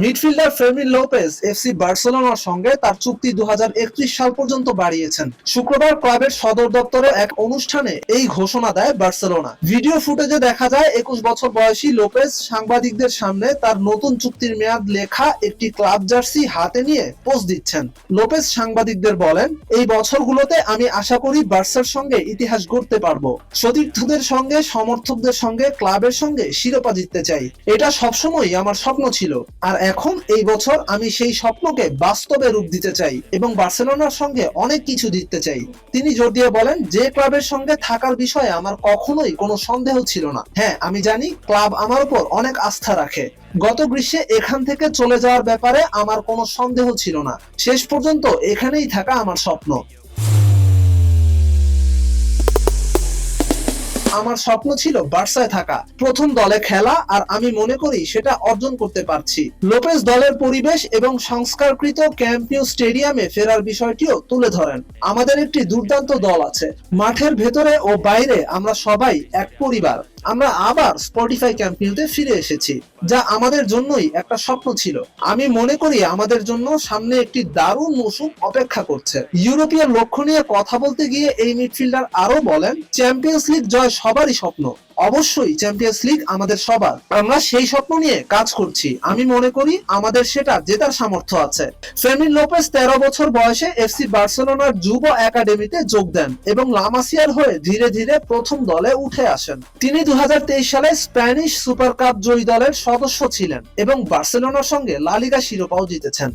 Midfielder Fermin Lopez FC বার্সেলোনার সঙ্গে তার চুক্তি 2031 সাল পর্যন্ত বাড়িয়েছেন। শুক্রবার ক্লাবের সদর দপ্তরে এক অনুষ্ঠানে এই ঘোষণা দেয় বার্সেলোনা। ভিডিও ফুটেজে দেখা যায় 21 বছর বয়সী লোপেজ সাংবাদিকদের সামনে তার নতুন চুক্তির মেয়াদ লেখা একটি ক্লাব জার্সি হাতে নিয়ে পোজ দিচ্ছেন। লোপেজ সাংবাদিকদের বলেন, এই বছরগুলোতে আমি আশা করি বার্সার সঙ্গে ইতিহাস গড়তে পারবো। সতীর্থদের সঙ্গে, সমর্থকদের সঙ্গে, ক্লাবের সঙ্গে শিরোপা জিততে চাই। এটা সবসময় আমার স্বপ্ন ছিল, আর এখন এই বছর আমি সেই স্বপ্নকে বাস্তবে রূপ দিতে চাই এবং বার্সেলোনার সঙ্গে অনেক কিছু জিততে চাই। তিনি জোর দিয়ে বলেন, যে ক্লাবের সঙ্গে থাকার বিষয়ে আমার কখনোই কোনো সন্দেহ ছিল না। হ্যাঁ, আমি জানি ক্লাব আমার উপর অনেক আস্থা রাখে। গত গ্রীষ্মে এখান থেকে চলে যাওয়ার ব্যাপারে আমার কোনো সন্দেহ ছিল না। শেষ পর্যন্ত এখানেই থাকা আমার স্বপ্ন। আমার স্বপ্ন ছিল বার্সায় থাকা, প্রথম দলে খেলা, আর আমি মনে করি সেটা অর্জন করতে পারছি। লোপেজ দলের পরিবেশ এবং সংস্কারকৃত ক্যাম্প নু স্টেডিয়ামে ফেরার বিষয়টিও তুলে ধরেন। আমাদের একটি দুর্দান্ত দল আছে। মাঠের ভেতরে ও বাইরে আমরা সবাই এক পরিবার। আমরা আবার স্পটিফাই ক্যাম্প নিউতে ফিরে এসেছি, যা আমাদের জন্যই একটা স্বপ্ন ছিল। আমি মনে করি আমাদের জন্য সামনে একটি দারুণ মৌসুম অপেক্ষা করছে। ইউরোপীয় লক্ষ্য নিয়ে কথা বলতে গিয়ে এই মিডফিল্ডার আরো বলেন, চ্যাম্পিয়ন্স লিগ জয় সবারই স্বপ্ন। অবশ্যই চ্যাম্পিয়ন্স লিগ আমাদের সবার। আমরা সেই স্বপ্ন নিয়ে কাজ করছি। আমি মনে করি আমাদের সেটা জেতার সামর্থ্য আছে। ফেরমিন লোপেজ 13 বছর বয়সে এফসি বার্সেলোনার যুব একাডেমিতে যোগ দেন এবং লা মাসিয়ার হয়ে ধীরে ধীরে প্রথম দলে উঠে আসেন। তিনি 2023 সালে স্প্যানিশ সুপার কাপ জয়ী দলের সদস্য ছিলেন এবং বার্সেলোনার সঙ্গে লা লিগা শিরোপাও জিতেছেন।